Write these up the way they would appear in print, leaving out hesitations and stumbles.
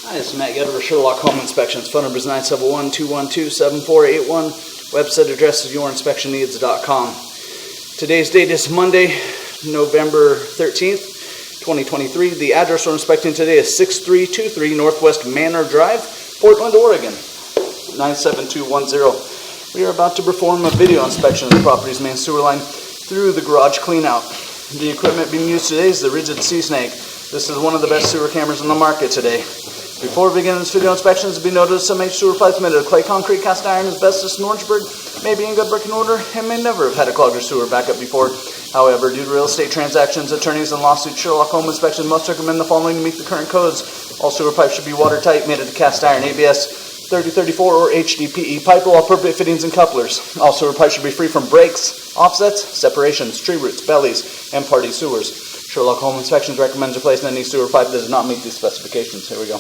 Hi, this is Matt Getter with Sherlock Home Inspections. Phone number is 971-212-7481. Website address is yourinspectionneeds.com. Today's date is Monday, November 13th, 2023. The address we're inspecting today is 6323 Northwest Manor Drive, Portland, Oregon, 97210. We are about to perform a video inspection of the property's main sewer line through the garage cleanout. The equipment being used today is the Rigid Sea Snake. This is one of the best sewer cameras on the market today. Before we begin this video inspection, it should be noted some sewer pipes made of clay, concrete, cast iron, asbestos, and Orangeburg may be in good working order and may never have had a clogged or sewer backup before. However, due to real estate transactions, attorneys, and lawsuits, Sherlock Home Inspections must recommend the following to meet the current codes. All sewer pipes should be watertight, made of cast iron, ABS 3034 or HDPE pipe, all appropriate fittings and couplers. All sewer pipes should be free from breaks, offsets, separations, tree roots, bellies, and party sewers. Sherlock Home Inspections recommends replacing any sewer pipe that does not meet these specifications. Here we go.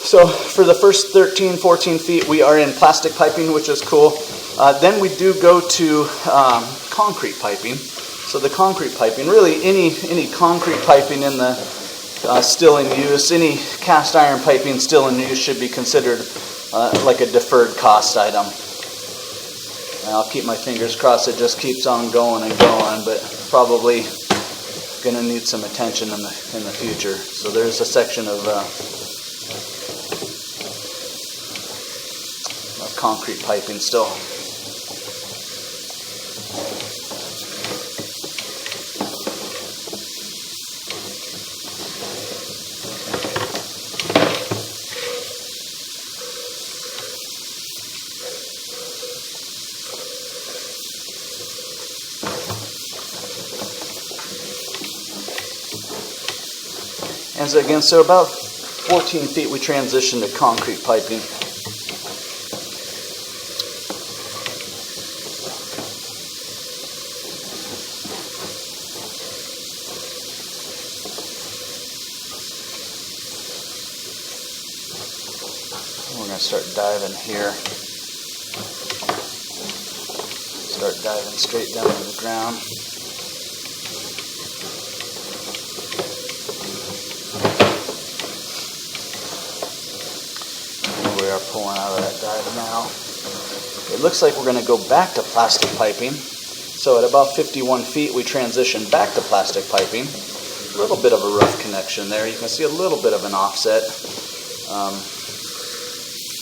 So for the first 13, 14 feet, we are in plastic piping, which is cool. Then we do go to concrete piping. So the concrete piping, really any concrete piping in the still in use, any cast iron piping still in use should be considered like a deferred cost item. And I'll keep my fingers crossed it just keeps on going and going, but probably going to need some attention in the future. So there's a section of concrete piping still. And so again, so about 14 feet we transition to concrete piping. We're going to start diving here. Start diving straight down to the ground. We are pulling out of that dive now. It looks like we're going to go back to plastic piping. So at about 51 feet, we transition back to plastic piping. A little bit of a rough connection there. You can see a little bit of an offset.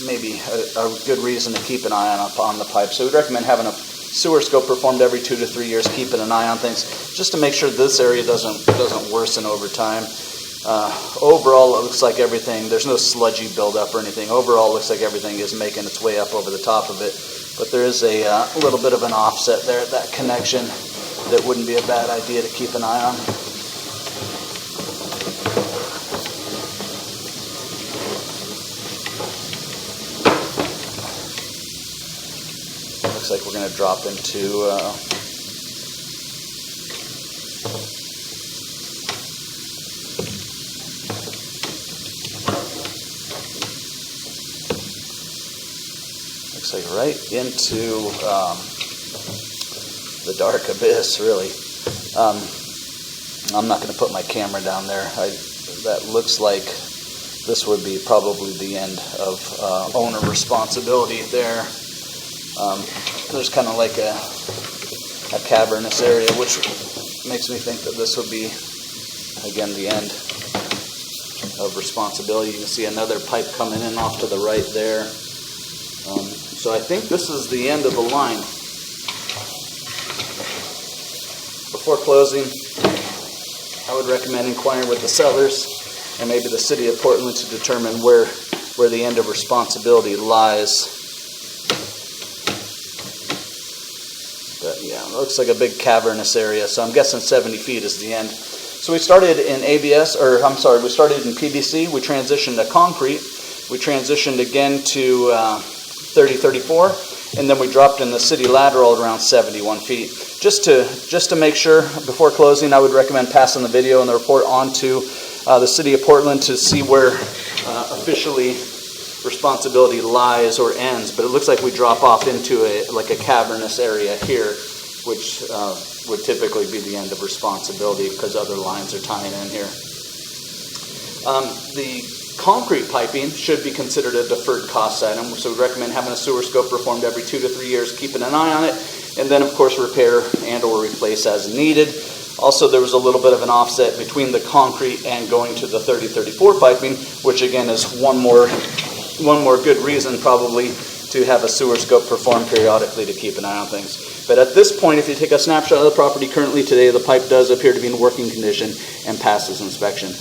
Maybe a good reason to keep an eye on the pipe. So we'd recommend having a sewer scope performed every 2 to 3 years, keeping an eye on things, just to make sure this area doesn't worsen over time. Overall, it looks like everything, there's no sludgy buildup or anything. Overall, it looks like everything is making its way up over the top of it. But there is a little bit of an offset there at that connection that wouldn't be a bad idea to keep an eye on. Looks like we're going to drop into looks like right into the dark abyss, really. I'm not going to put my camera down there. That looks like this would be probably the end of owner responsibility there. There's kind of like a cavernous area, which makes me think that this would be, again, the end of responsibility. You can see another pipe coming in off to the right there. So I think this is the end of the line. Before closing, I would recommend inquiring with the sellers and maybe the city of Portland to determine where the end of responsibility lies. But yeah, it looks like a big cavernous area, so I'm guessing 70 feet is the end. So we started in we started in PVC, we transitioned to concrete, we transitioned again to 3034, and then we dropped in the city lateral at around 71 feet. Just to make sure, before closing, I would recommend passing the video and the report on to the city of Portland to see where officially responsibility lies or ends, but it looks like we drop off into a cavernous area here, which would typically be the end of responsibility because other lines are tying in here. The concrete piping should be considered a deferred cost item, so we recommend having a sewer scope performed every 2 to 3 years, keeping an eye on it, and then of course repair and or replace as needed. Also, there was a little bit of an offset between the concrete and going to the 30-34 piping, which again is one more good reason probably to have a sewer scope performed periodically to keep an eye on things. But at this point, if you take a snapshot of the property currently today, the pipe does appear to be in working condition and passes inspection.